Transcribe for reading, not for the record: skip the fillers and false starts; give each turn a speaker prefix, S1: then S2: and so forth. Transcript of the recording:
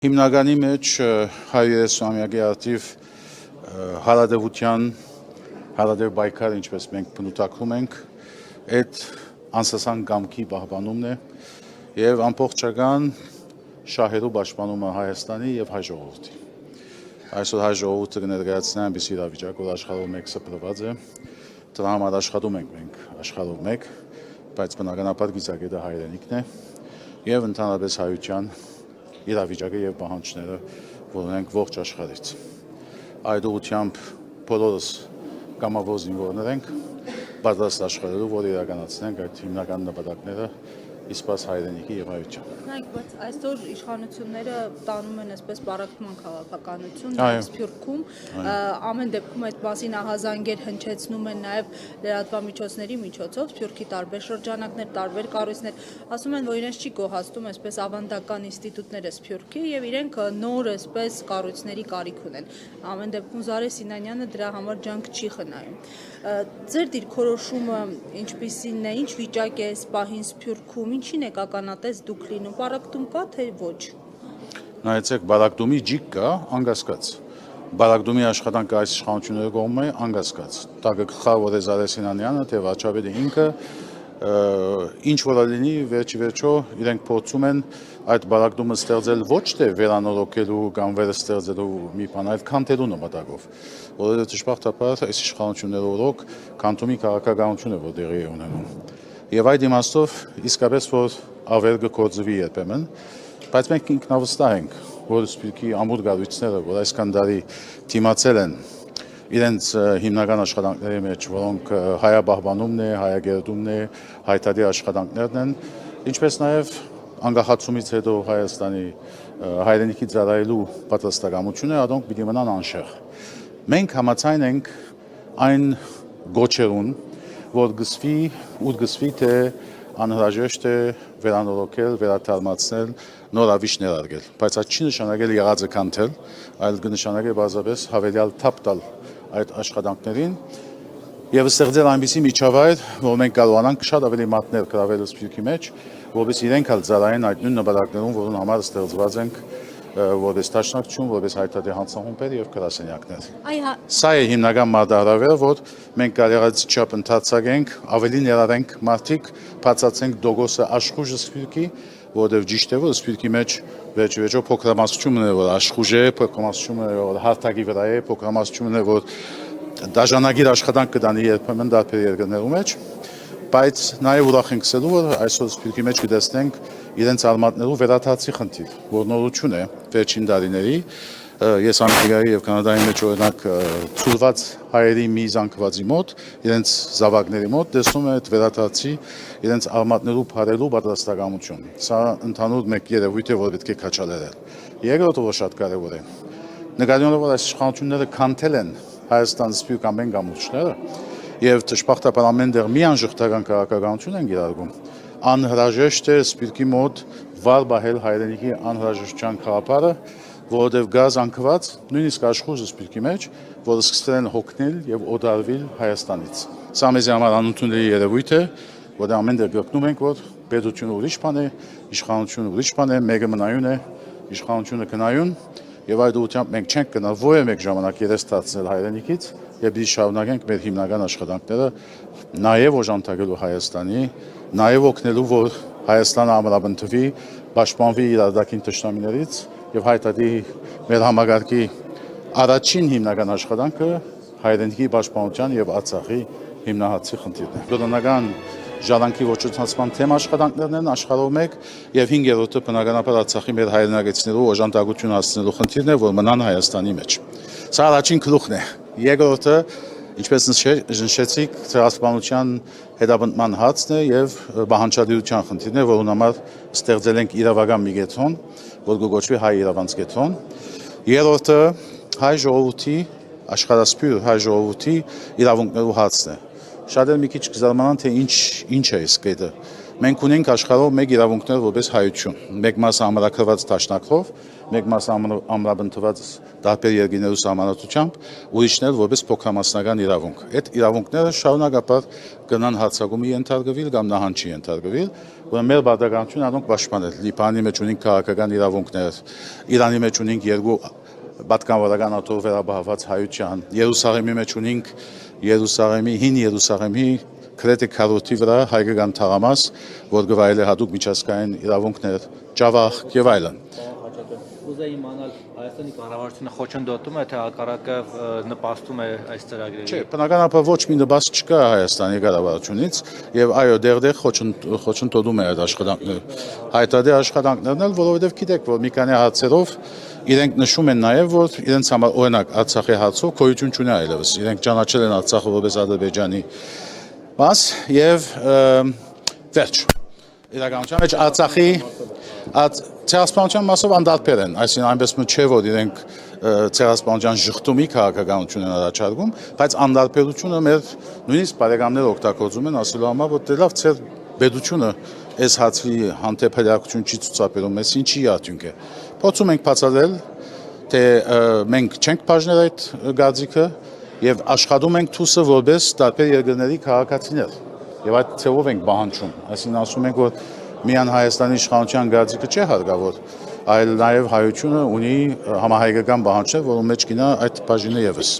S1: Հիմնականի մեջ 130-ամյակի արդիվ հարադեվության, հարադև բայկար, ինչպես մենք բնութագրում ենք, այդ անսասան գամքի պահպանումն է և ամբողջական շահերու պաշտպանումը Հայաստանի և հայ ժողովրդի։ Այսօր հայ ժողովուրդը կներկայացնի այնպիսի իրավիճակ, որ աշխարհով մեկ սփռված է, դրա համար աշխատում ենք մենք աշխարհով մեկ, բայց բնականաբար գիծակետը հայրենիքն է և ընդհանրապես հայության իրավիճակը և պահանջները, որ ունենք ողջ աշխարհից։ Այդ ուղղությամբ բոլորս կամավոր զինվորներ ենք, պատրաստ աշխարհելու, որ իրականացնենք այդ հիմնական նպատակները իսպաս հայրենիքի և հայության։
S2: Նայեք, բայց այսօր իշխանությունները տանում են այսպես պարակտման քաղաքականություն Սփյուռքում, ամեն դեպքում այդ մասին ահազանգեր հնչեցնում են նաև լրատվամիջոցների միջոցով, Սփյուռքի տարբեր շրջանակներ, տարբեր կառույցներ, ասում են, որ իրենց չի գոհացնում այսպես ավանդական ինստիտուտները Սփյուռքի եւ իրենք նոր այսպես կառույցների կարիք ունեն։ Ամեն դեպքում Զարե Սինանյանը դրա համար ջանք չի խնայում։ Ձեր դիրքորոշումը ինչպիսին է, ինչ վիճակ է այս պահին Սփյուռքում, ինչին ականատես դուք լինում, պարակտում կա թե ոչ։
S1: Նայեցեք, պարակտումի ջիք կա, անկասկած։ Պարակտումի աշխատանքը այս իշխանությունների կողմից է անկասկած։ Դա կգլխավոր է Զարե Սինանյանը, թե վարչապետը ինքը, ինչ որ լինի, վերջո իրենք փորձում են այդ պարակտումը ստեղծել ոչ թե վերանորոգելու կամ վերստեղծելու մի բան, այլ քանդելու նպատակով, որովհետև դժբախտաբար այս իշխանությունները օրոք քանդումի քաղաքականություն է, որ տեղի է ունենում։ Եվ այդ իմաստով իսկապես որ ավեր կգործվի երբեմն, բայց մենք ինքնավստահ ենք, որ Սփյուռքի ամուր կառույցները, որ այսքան տարի դիմացել են իրենց հիմնական աշխատանքների մեջ, որոնք հայապահպանումն է, հայագերդումն է, հայտարարի աշխատանքներն են, ինչպես նաև անկախացումից հետո Հայաստանի հայրենիքի ծառայելու պատրաստակամությունը, adonk պիտի մնան անշեղ։ Մենք համաձայն ենք այն գոչերուն, որ գսվի թե անհրաժեշտ է վերանորոգել, վերաթարմացնել, նորավիճ ներարկել, բայց այդ չի նշանակել եղածը քանդել, այլ կնշանակի բազապես հավելյալ թափ տալ այդ աշխատանքներին եւ ստեղծել այնպիսի միջավայր, որ մենք կարողանանք շատ ավելի մատներ գրավել Սփյուռքի մեջ, որովհետեւ իրենք հալ ծառայեն այդ նույն նպատակներուն, որոնց համար ստեղծված ենք որպես դաշնակցություն, որպես հայտարարի հանձնախումբեր եւ գրասենյակներ։ Սա է հիմնական մարտահրավերը, որ մենք կարողացի չափ ընդհանցակենք, ավելի ներառենք մարդիկ, բացացենք դոգոսը աշխուժը Սփյուռքի, որովհետեւ ճիշտ է, որ Սփյուռքի մեջ վերջո փոքրամասնությունն է, որ աշխուժ է, փոքրամասնությունն է, որ հարթակի վրա է, փոքրամասնությունն է, որ դաշնագիր աշխատանք կդանի երբեմն տարբեր երկրներում մեջ, բայց նաև ուրախ ենք ասելու, որ այսօր Սփյուռքի մեջ կտեսնենք իրենց արմատներու վերաթարցի խնդիր, որ նորություն է վերջին տարիների, ես Ամերիկայի եւ Կանադայի մեջ օրինակ ցուրված հայերի մի զանգվածի մոտ, իրենց զավակների մոտ տեսնում եմ այդ վերաթարցի իրենց արմատներու փարելու պատրաստակամություն։ Սա ընդհանուր մեկ երևույթ է, որ պետք է քաչալերել։ Երկրորդը որ շատ կարևոր է։ Նկատի ունենալով որ այս իշխանությունները քանդել են Հայաստան Սփյուռք ամեն գամուրջները եւ դժբախտաբար ամենտեղ մի անժխտական քաղաքականություն են գերարգում, անհրաժեշտ է Սփյուռքի մոտ վար բահել հայրենիքի անհրաժեշտության խաղապարը, որովհետեւ գազ անկված նույնիսկ աշխուժը Սփյուռքի մեջ, որը սկսել են հոգնել եւ օդարվել Հայաստանից։ Սա մեզ համար անընդունելի երևույթ է, որ ամենտեղ գտնում ենք, որ պետությունը ուրիշ բան է, իշխանությունը ուրիշ բան է, մեկը մնայուն է, իշխանությունը կնայուն եւ այդ ուղղությամբ մենք չենք գնալ որևէ մեկ ժամանակ երես դարձնել հայրենիքից եւ դի շարունակենք մեր հիմնական աշխատանքները նաեւ օժանդակելու Հայաստանի, նաեւ օգնելու որ Հայաստանը ամրապնդվի, պաշտպանվի իր արտաքին թշնամիներից եւ հայտարարի մեր համագարկի առաջին հիմնական աշխատանքը հայրենիքի պաշտպանության եւ Արցախի հիմնահատցի խնդիրն է։ Դոնական ժառանգի ոչնչացման թեմ աշխատանքներն են աշխարհով մեկ եւ 5-րդը բնականաբար Արցախի մեր հայրենակիցներու օժանդակություն հասցնելու խնդիրն է, որ մնան Հայաստանի մեջ։ Սա առաջին գլուխն է։ Երկրորդը, ինչպես նշեցիք, ցեղասպանության հետապնդման հարցն է եւ բանջարդիրության խնդիրն է, որոնց համար ստեղծել ենք իրավական մի կենտրոն, որ կոչվի հայ իրավանց կենտրոն։ Երրորդը հայ ժողովրդի, աշխարհասփյուռ հայ ժողովրդի իրավունքներու հարցն է։ Շատ էլ մի քիչ կզարմանան, թե ինչ է այս կետը, մենք ունենք աշխարհով մեկ իրավունքներ որպես հայություն, մեկ մասը ամրագրված դաշնակով, մեկ մասը ամրաբնդված տարբեր երկրներու սահմանադրությամբ, ուրիշներ որպես փոքրամասնական իրավունք։ Այդ իրավունքները շարունակապար կնան հարձակումի ենթարկվել կամ նահանջի ենթարկվել, որ մեր բادرականությունը անոնք պաշտպանել։ Լիբանանի մեջ ունենք քաղաքական իրավունքներ, Իրանի մեջ ունենք երկու պատկանվորական աթոռ վերաբահված հայության, Երուսաղեմի մեջ ունենք հին Երուսաղեմի քրեթե քարոզի վրա հայկական թաղամաս, որ գվայել է հատուկ միջազգային իրավունքներ, ճավախ եւ այլն։
S3: Ուզեի իմանալ Հայաստանի կառավարությունը խոչընդոտում է, թե հակառակը նպաստում է այս ծրագրերի։
S1: Չէ, բնականաբար ոչ մի նպաստ չկա Հայաստանի կառավարությունից եւ այո, դեռ խոչընդոտում է այդ աշխատանքները։ Հայտարարի աշխատանքներն էլ, որովհետեւ գիտեք, որ մի քանի հարցերով իրենք նշում են նաեւ, որ իրենց համար օրինակ Արցախի հարցով գոյություն չունի այլևս։ Իրենք ճանաչել են Արցախը որպես Ադրբեջանի մաս եւ վերջ։ Իրականության մեջ Արցախի ցեղասպանության մասով անդարբեր են, այսինքն այնպես չէ, որ իրենք ցեղասպանության շղթումի քաղաքականություն են առաջարկում, բայց անդարբերությունը մեր նույնիսկ բարեկամները օգտագործում են ասելու համար, որ դե լավ ցեր բեդությունը այս հացի հանդեպ հրակցություն չի ցուցաբերում, այս ինչի արդյունք է։ Փորձում ենք բացատրել, թե մենք չենք բաժնել այդ գազիկը եւ աշխատում ենք թուսը որպես տարբեր երկրների քաղաքացիներ։ Եվ այդ ցեվով ենք բանջում, այսինքն ասում ենք, որ միան Հայաստանի իշխանության գազիկը չէ հարկավոր, այլ նաև հայությունը ունի համահայկական բանջներ, որոնց մեջ կինա այդ բաժինը եւս։